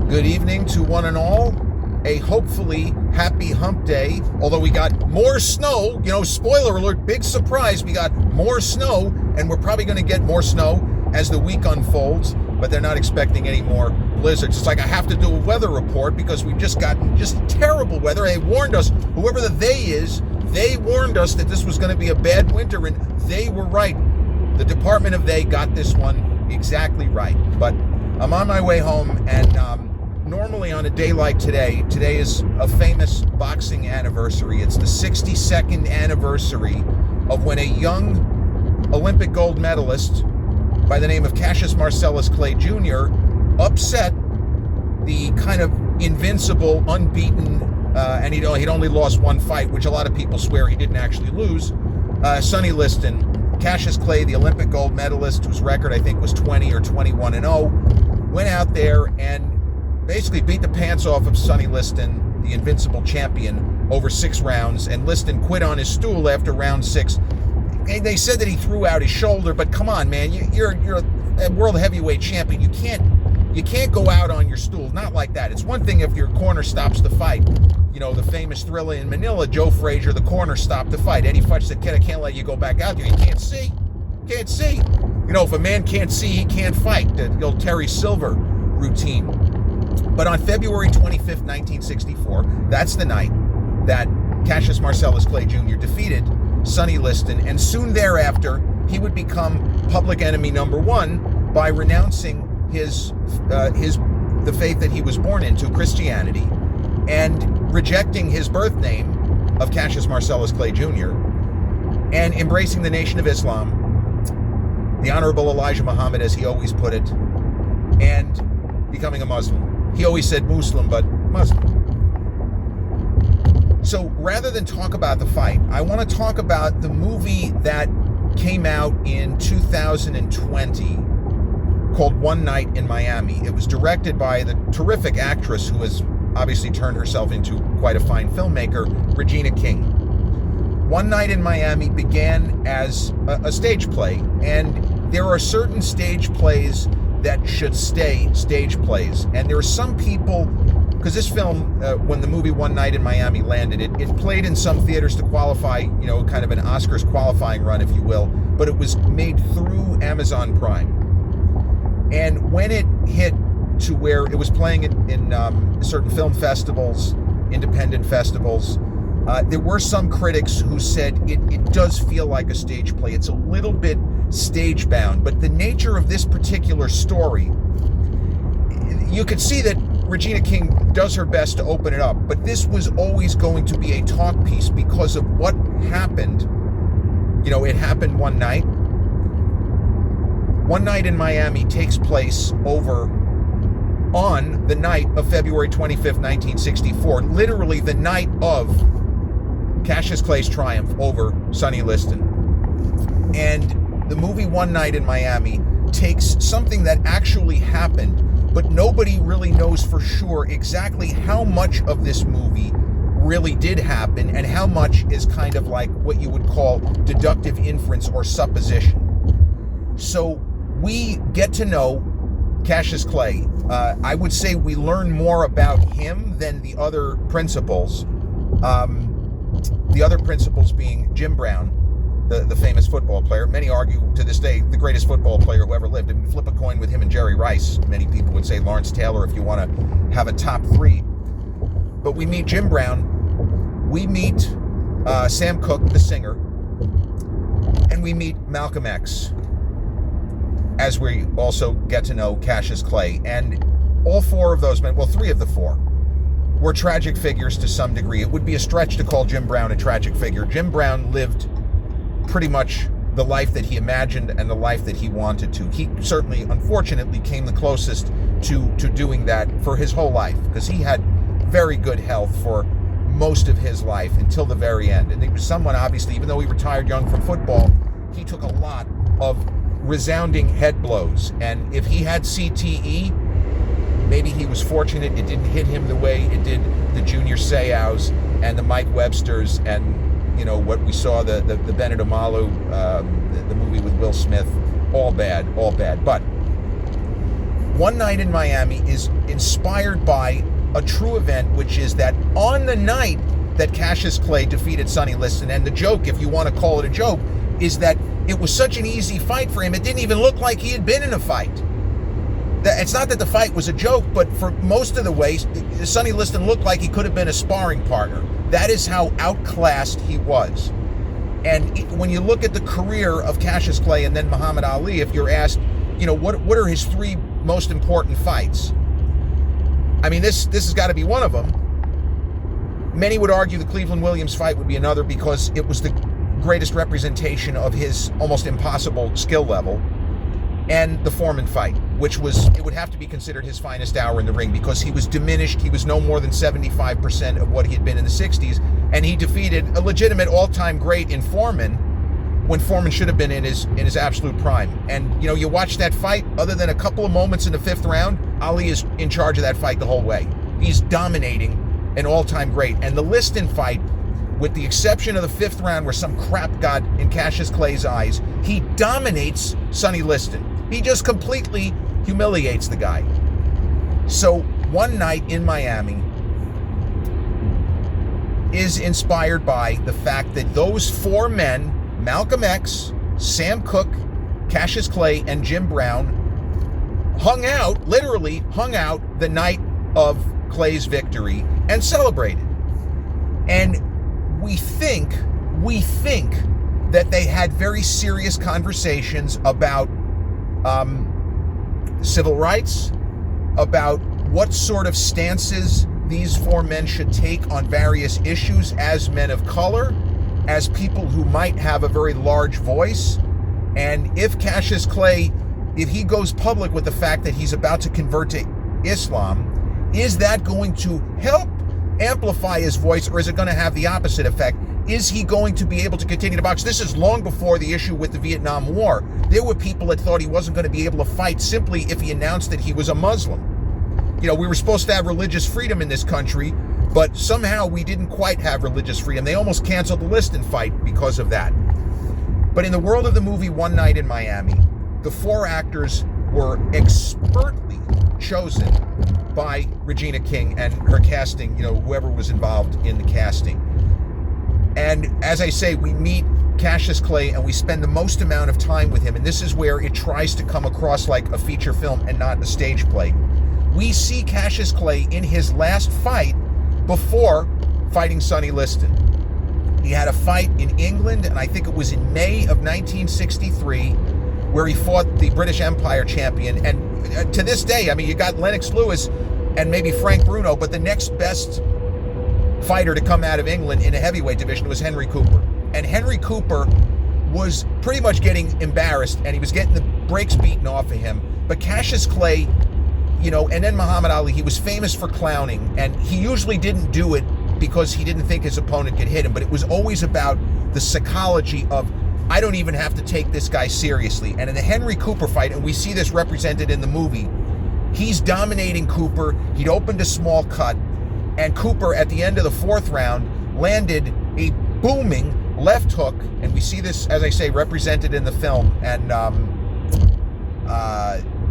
Good evening to one and all. A hopefully happy hump day, although we got more snow. Spoiler alert, big surprise, we got more snow, and we're probably going to get more snow as the week unfolds, but they're not expecting any more blizzards. It's like I have to do a weather report because we've just gotten terrible weather. They warned us, whoever the they is, they warned us that this was going to be a bad winter, and they were right. The Department of They got this one exactly right. But I'm on my way home, and normally on a day like today is a famous boxing anniversary. It's the 62nd anniversary of when a young Olympic gold medalist by the name of Cassius Clay Jr. upset the kind of invincible, unbeaten, and he'd only lost one fight, which a lot of people swear he didn't actually lose, Liston. Cassius Clay, the Olympic gold medalist, whose record I think was 20 or 21-0, went out there and basically beat the pants off of Liston, the invincible champion, over 6 rounds, and Liston quit on his stool after round 6. They said that he threw out his shoulder, but come on, man, you're a world heavyweight champion. You can't go out on your stool, not like that. It's one thing if your corner stops the fight. The famous Thriller in Manila, Joe Frazier, the corner stopped the fight. Eddie Futch said, "Kid, I can't let you go back out there. You can't see. Can't see." If a man can't see, he can't fight. The old Terry Silver routine. But on February 25th, 1964, that's the night that Cassius Clay Jr. defeated Liston, and soon thereafter, he would become public enemy number 1 by renouncing the faith that he was born into, Christianity, and rejecting his birth name of Cassius Clay Jr. and embracing the Nation of Islam, the Honorable Elijah Muhammad, as he always put it, and becoming a Muslim. He always said Muslim, but Muslim. So rather than talk about the fight, I want to talk about the movie that came out in 2020 called One Night in Miami. It was directed by the terrific actress who has obviously turned herself into quite a fine filmmaker, Regina King. One Night in Miami began as a stage play, and there are certain stage plays that should stay stage plays. And there are some people, because this film, when the movie One Night in Miami landed, it played in some theaters to qualify, kind of an Oscars qualifying run, if you will, but it was made through Amazon Prime. And when it hit to where it was playing in certain film festivals, independent festivals, there were some critics who said it does feel like a stage play. It's a little bit stage bound, but the nature of this particular story, you could see that Regina King does her best to open it up, but this was always going to be a talk piece because of what happened. It happened one night. One Night in Miami takes place on the night of February 25th, 1964, literally the night of Cassius Clay's triumph over Liston. And the movie One Night in Miami takes something that actually happened, but nobody really knows for sure exactly how much of this movie really did happen and how much is kind of like what you would call deductive inference or supposition. So we get to know Cassius Clay. I would say we learn more about him than the other principals. The other principals being Jim Brown, the famous football player. Many argue to this day the greatest football player who ever lived. And flip a coin with him and Jerry Rice. Many people would say Lawrence Taylor if you want to have a top 3. But we meet Jim Brown. We meet Sam Cooke, the singer. And we meet Malcolm X, as we also get to know Cassius Clay. And all 4 of those men, well, 3 of the 4, were tragic figures to some degree. It would be a stretch to call Jim Brown a tragic figure. Jim Brown lived pretty much the life that he imagined and the life that he wanted to. He certainly, unfortunately, came the closest to doing that for his whole life, because he had very good health for most of his life until the very end. And he was someone, obviously, even though he retired young from football, he took a lot of resounding head blows. And if he had CTE, maybe he was fortunate it didn't hit him the way it did the Junior Seaus and the Mike Websters and, what we saw, the Benedict Omalu, the movie with Will Smith. All bad. But One Night in Miami is inspired by a true event, which is that on the night that Cassius Clay defeated Sonny Liston, and the joke, if you want to call it a joke, is that it was such an easy fight for him, it didn't even look like he had been in a fight. It's not that the fight was a joke, but for most of the way, Sonny Liston looked like he could have been a sparring partner. That is how outclassed he was. And when you look at the career of Cassius Clay and then Muhammad Ali, if you're asked, what are his three most important fights? I mean, this has got to be one of them. Many would argue the Cleveland Williams fight would be another because it was the greatest representation of his almost impossible skill level. And the Foreman fight, which it would have to be considered his finest hour in the ring because he was diminished. He was no more than 75% of what he had been in the 60s. And he defeated a legitimate all-time great in Foreman when Foreman should have been in his absolute prime. And, you watch that fight, other than a couple of moments in the 5th round, Ali is in charge of that fight the whole way. He's dominating an all-time great. And the Liston fight, with the exception of the 5th round where some crap got in Cassius Clay's eyes, he dominates Sonny Liston. He just completely humiliates the guy. So One Night in Miami is inspired by the fact that those 4 men, Malcolm X, Sam Cooke, Cassius Clay, and Jim Brown, literally hung out the night of Clay's victory and celebrated. And we think that they had very serious conversations about civil rights, about what sort of stances these 4 men should take on various issues as men of color, as people who might have a very large voice. And if Cassius Clay, if he goes public with the fact that he's about to convert to Islam, is that going to help amplify his voice, or is it going to have the opposite effect? Is he going to be able to continue to box? This is long before the issue with the Vietnam War. There were people that thought he wasn't going to be able to fight simply if he announced that he was a Muslim. We were supposed to have religious freedom in this country, but somehow we didn't quite have religious freedom. They almost canceled the Liston fight because of that. But in the world of the movie One Night in Miami, the 4 actors were expertly chosen by Regina King and her casting, whoever was involved in the casting. And as I say, we meet Cassius Clay and we spend the most amount of time with him. And this is where it tries to come across like a feature film and not a stage play. We see Cassius Clay in his last fight before fighting Sonny Liston. He had a fight in England, and I think it was in May of 1963, where he fought the British Empire champion. And to this day, I mean, you got Lennox Lewis and maybe Frank Bruno, but the next best fighter to come out of England in a heavyweight division was Henry Cooper. And Henry Cooper was pretty much getting embarrassed, and he was getting the brakes beaten off of him. But Cassius Clay, and then Muhammad Ali, he was famous for clowning, and he usually didn't do it because he didn't think his opponent could hit him, but it was always about the psychology of, I don't even have to take this guy seriously. And in the Henry Cooper fight, and we see this represented in the movie, he's dominating Cooper. He'd opened a small cut, and Cooper, at the end of the 4th round, landed a booming left hook, and we see this, as I say, represented in the film. And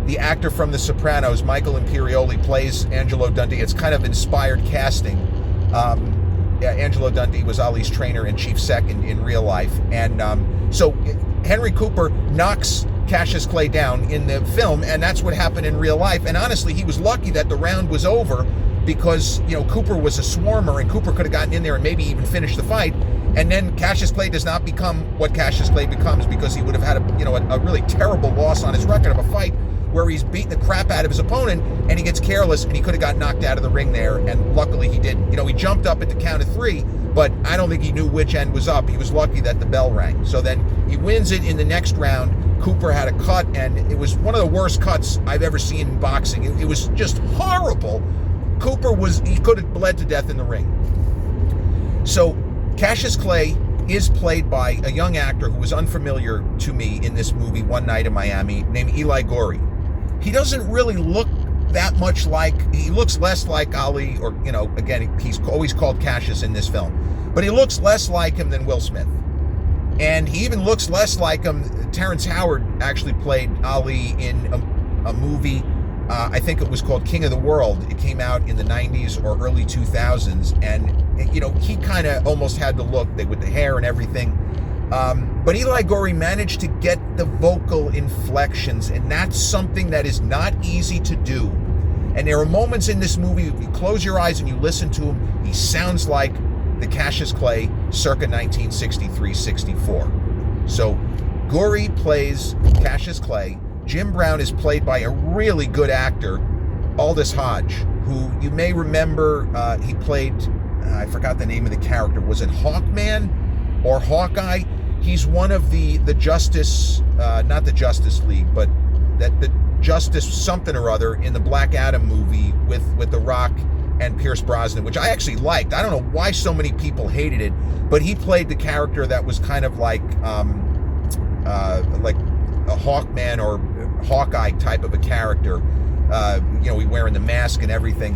the actor from The Sopranos, Michael Imperioli, plays Angelo Dundee. It's kind of inspired casting. Angelo Dundee was Ali's trainer and chief second in real life. And so Henry Cooper knocks Cassius Clay down in the film, and that's what happened in real life. And honestly, he was lucky that the round was over because, Cooper was a swarmer, and Cooper could have gotten in there and maybe even finished the fight. And then Cassius Clay does not become what Cassius Clay becomes, because he would have had a really terrible loss on his record of a fight where he's beating the crap out of his opponent and he gets careless and he could have got knocked out of the ring there, and luckily he didn't. He jumped up at the count of 3, but I don't think he knew which end was up. He was lucky that the bell rang. So then he wins it in the next round. Cooper had a cut, and it was one of the worst cuts I've ever seen in boxing. It was just horrible. Cooper he could have bled to death in the ring. So Cassius Clay is played by a young actor who was unfamiliar to me in this movie, One Night in Miami, named Eli Gorey. He doesn't really look that much like, he looks less like Ali, or, again, he's always called Cassius in this film, but he looks less like him than Will Smith. And he even looks less like him. Terrence Howard actually played Ali in a movie I think it was called King of the World. It came out in the 90s or early 2000s, and he kind of almost had the look with the hair and everything. But Eli Goree managed to get the vocal inflections, and that's something that is not easy to do. And there are moments in this movie, if you close your eyes and you listen to him, he sounds like the Cassius Clay circa 1963-64. So Goree plays Cassius Clay. Jim Brown is played by a really good actor, Aldous Hodge, who you may remember, he played, I forgot the name of the character. Was it Hawkman or Hawkeye? He's one of the Justice, not the Justice League, but the Justice something or other in the Black Adam movie with The Rock and Pierce Brosnan, which I actually liked. I don't know why so many people hated it, but he played the character that was kind of like a Hawkman or Hawkeye type of a character. He wearing the mask and everything.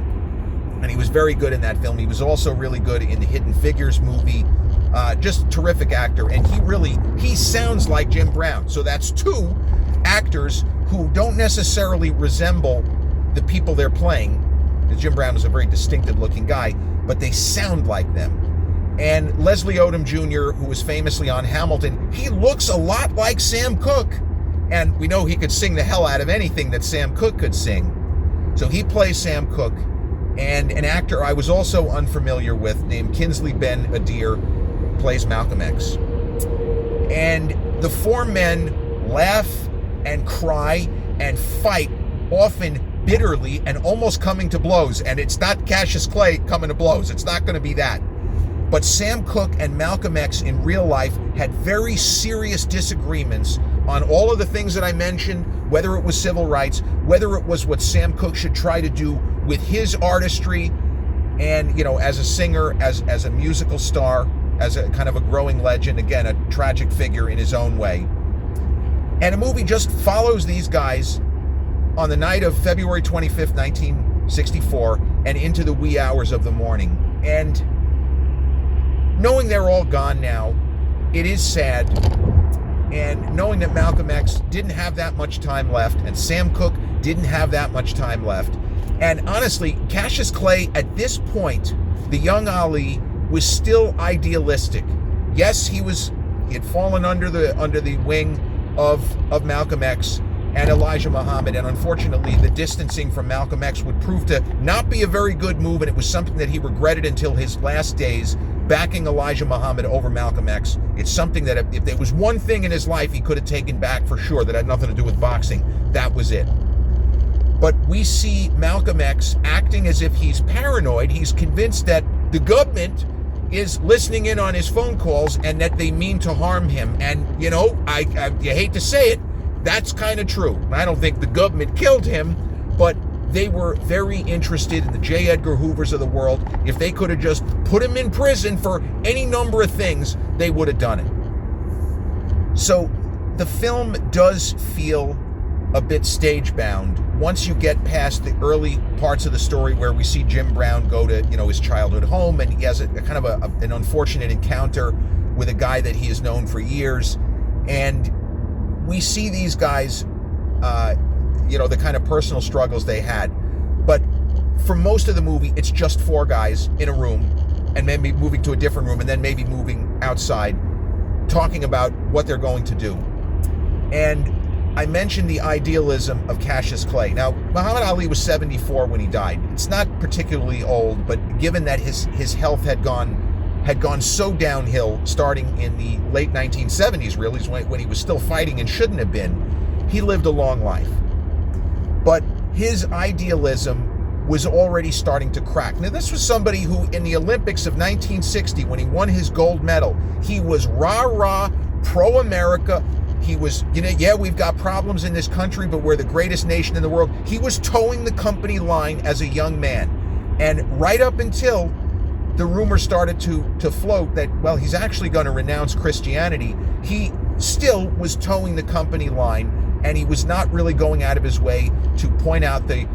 And he was very good in that film. He was also really good in the Hidden Figures movie. Just terrific actor. And he sounds like Jim Brown. So that's two actors who don't necessarily resemble the people they're playing. Jim Brown is a very distinctive looking guy, but they sound like them. And Leslie Odom Jr., who was famously on Hamilton, he looks a lot like Sam Cooke. And we know he could sing the hell out of anything that Sam Cooke could sing. So he plays Sam Cooke. And an actor I was also unfamiliar with named Kingsley Ben-Adir plays Malcolm X. And the four men laugh and cry and fight, often bitterly and almost coming to blows. And it's not Cassius Clay coming to blows. It's not going to be that. But Sam Cooke and Malcolm X in real life had very serious disagreements on all of the things that I mentioned, whether it was civil rights, whether it was what Sam Cooke should try to do with his artistry and, as a singer, as a musical star, as a kind of a growing legend, again, a tragic figure in his own way. And the movie just follows these guys on the night of February 25th, 1964, and into the wee hours of the morning. And knowing they're all gone now, it is sad. And knowing that Malcolm X didn't have that much time left, and Sam Cooke didn't have that much time left. And honestly, Cassius Clay, at this point, the young Ali, was still idealistic. Yes, he had fallen under the wing of Malcolm X and Elijah Muhammad, and unfortunately the distancing from Malcolm X would prove to not be a very good move, and it was something that he regretted until his last days, backing Elijah Muhammad over Malcolm X. It's something that if there was one thing in his life he could have taken back for sure that had nothing to do with boxing, that was it. But we see Malcolm X acting as if he's paranoid. He's convinced that the government is listening in on his phone calls and that they mean to harm him. And, you hate to say it, that's kind of true. I don't think the government killed him, but they were very interested in the J. Edgar Hoovers of the world. If they could have just put him in prison for any number of things, they would have done it. So the film does feel a bit stage-bound once you get past the early parts of the story where we see Jim Brown go to, his childhood home, and he has a kind of an unfortunate encounter with a guy that he has known for years. And we see these guys, the kind of personal struggles they had. But for most of the movie, it's just four guys in a room and maybe moving to a different room and then maybe moving outside, talking about what they're going to do. And I mentioned the idealism of Cassius Clay. Now, Muhammad Ali was 74 when he died. It's not particularly old, but given that his health had gone so downhill starting in the late 1970s, really, when he was still fighting and shouldn't have been, he lived a long life. But his idealism was already starting to crack. Now, this was somebody who, in the Olympics of 1960, when he won his gold medal, he was rah-rah, pro-America. He was, we've got problems in this country, but we're the greatest nation in the world. He was towing the company line as a young man. And right up until the rumor started to float that, well, he's actually going to renounce Christianity, he still was towing the company line, and he was not really going out of his way to point out the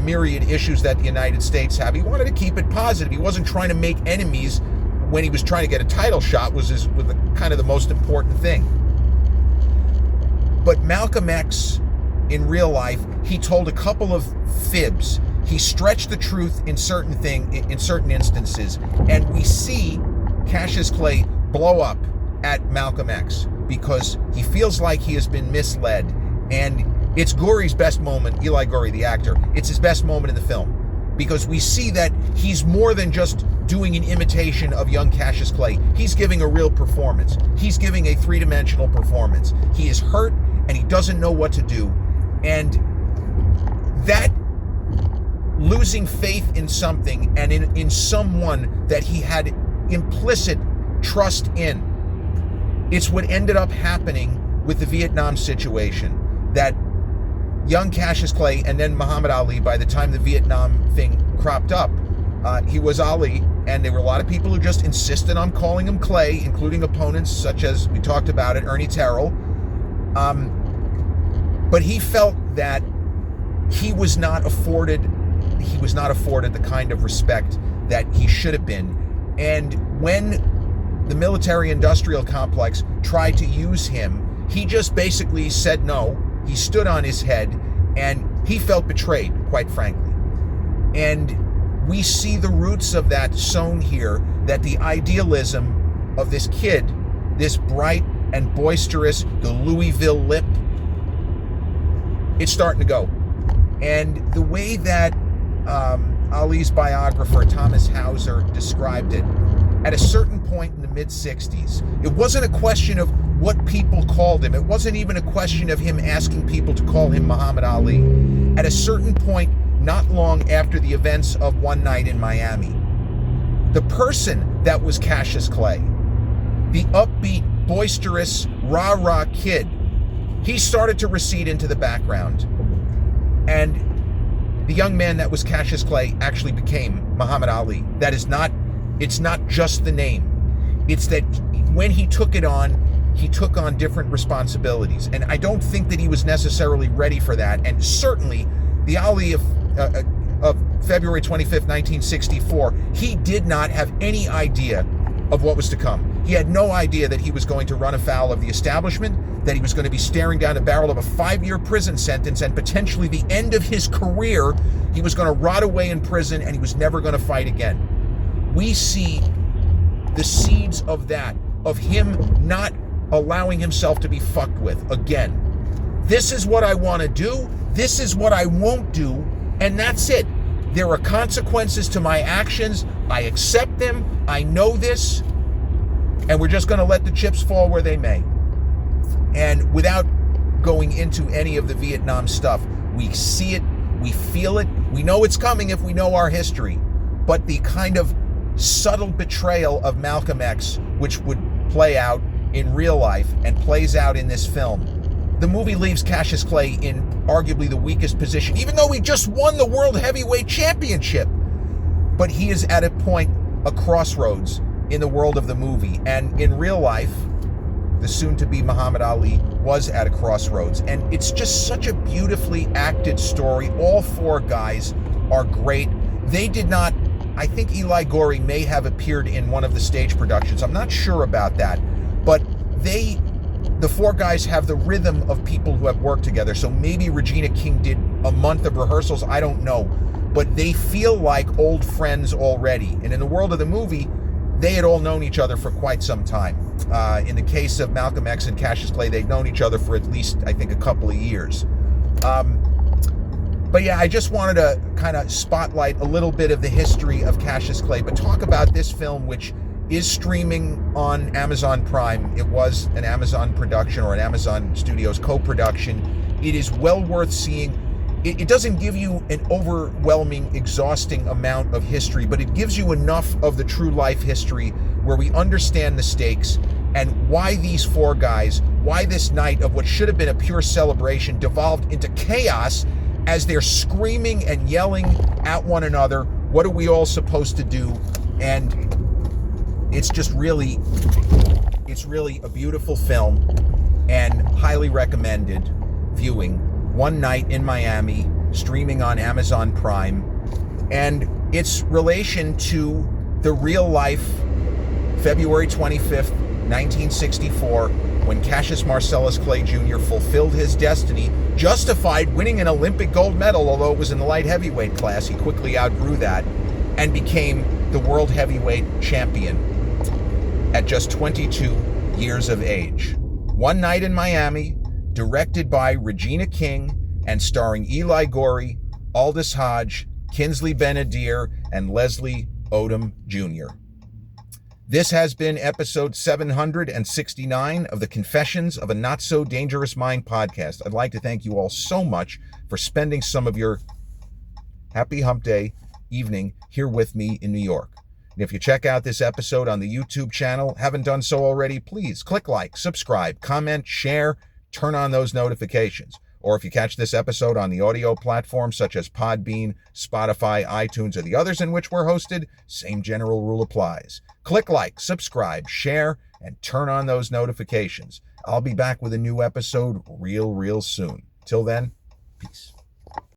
myriad issues that the United States have. He wanted to keep it positive. He wasn't trying to make enemies when he was trying to get a title shot, was kind of the most important thing. But Malcolm X in real life, he told a couple of fibs. He stretched the truth in certain instances, and we see Cassius Clay blow up at Malcolm X because he feels like he has been misled, and it's Gore's best moment. Eli Gore, the actor, it's his best moment in the film because we see that he's more than just doing an imitation of young Cassius Clay. He's giving a real performance. He's giving a three-dimensional performance. He is hurt and he doesn't know what to do, and that losing faith in something and in someone that he had implicit trust in, it's what ended up happening with the Vietnam situation. That young Cassius Clay and then Muhammad Ali, by the time the Vietnam thing cropped up, he was Ali, and there were a lot of people who just insisted on calling him Clay, including opponents such as, we talked about it, Ernie Terrell. But he felt that he was not afforded the kind of respect that he should have been. And when the military-industrial complex tried to use him, he just basically said no. He stood on his head, and he felt betrayed, quite frankly. And we see the roots of that sown here, that the idealism of this kid, this bright and boisterous, the Louisville lip, it's starting to go. And the way that Ali's biographer, Thomas Hauser, described it, at a certain point in the mid-'60s, it wasn't a question of what people called him. It wasn't even a question of him asking people to call him Muhammad Ali. At a certain point, not long after the events of one night in Miami, the person that was Cassius Clay, the upbeat, boisterous, rah-rah kid, he started to recede into the background. And the young man that was Cassius Clay actually became Muhammad Ali. It's not just the name. It's that when he took on different responsibilities. And I don't think that he was necessarily ready for that. And certainly the Ali of February 25th, 1964, he did not have any idea of what was to come. He had no idea that he was going to run afoul of the establishment, that he was going to be staring down the barrel of a 5-year prison sentence and potentially the end of his career. He was going to rot away in prison, and he was never going to fight again. We see the seeds of that, of him not allowing himself to be fucked with again. This is what I want to do. This is what I won't do. And that's it. There are consequences to my actions. I accept them. I know this. And we're just going to let the chips fall where they may. And without going into any of the Vietnam stuff, we see it, we feel it, we know it's coming if we know our history. But the kind of subtle betrayal of Malcolm X, which would play out in real life and plays out in this film, the movie leaves Cassius Clay in arguably the weakest position, even though he just won the World Heavyweight Championship. But he is at a point, a crossroads in the world of the movie. And in real life, the soon-to-be Muhammad Ali was at a crossroads. And it's just such a beautifully acted story. All four guys are great. They did not, I think Eli Gore may have appeared in one of the stage productions. I'm not sure about that. But the four guys have the rhythm of people who have worked together. So maybe Regina King did a month of rehearsals, I don't know. But they feel like old friends already. And in the world of the movie, they had all known each other for quite some time. In the case of Malcolm X and Cassius Clay, they'd known each other for at least, I think, a couple of years. But yeah, I just wanted to kind of spotlight a little bit of the history of Cassius Clay, but talk about this film, which is streaming on Amazon Prime. It was an Amazon production or an Amazon Studios co-production. It is well worth seeing. It doesn't give you an overwhelming, exhausting amount of history, but it gives you enough of the true life history where we understand the stakes and why these four guys, why this night of what should have been a pure celebration devolved into chaos as they're screaming and yelling at one another. What are we all supposed to do? And it's really a beautiful film and highly recommended viewing. One Night in Miami, streaming on Amazon Prime, and its relation to the real life February 25th, 1964, when Cassius Marcellus Clay Jr. fulfilled his destiny, justified winning an Olympic gold medal, although it was in the light heavyweight class. He quickly outgrew that and became the world heavyweight champion at just 22 years of age. One Night in Miami, directed by Regina King and starring Eli Gorey, Aldous Hodge, Kinsley Benadir, and Leslie Odom Jr. This has been episode 769 of the Confessions of a Not So Dangerous Mind podcast. I'd like to thank you all so much for spending some of your happy hump day evening here with me in New York. And if you check out this episode on the YouTube channel, haven't done so already, please click like, subscribe, comment, share, turn on those notifications. Or if you catch this episode on the audio platforms such as Podbean, Spotify, iTunes, or the others in which we're hosted, same general rule applies. Click like, subscribe, share, and turn on those notifications. I'll be back with a new episode real soon. Till then, peace.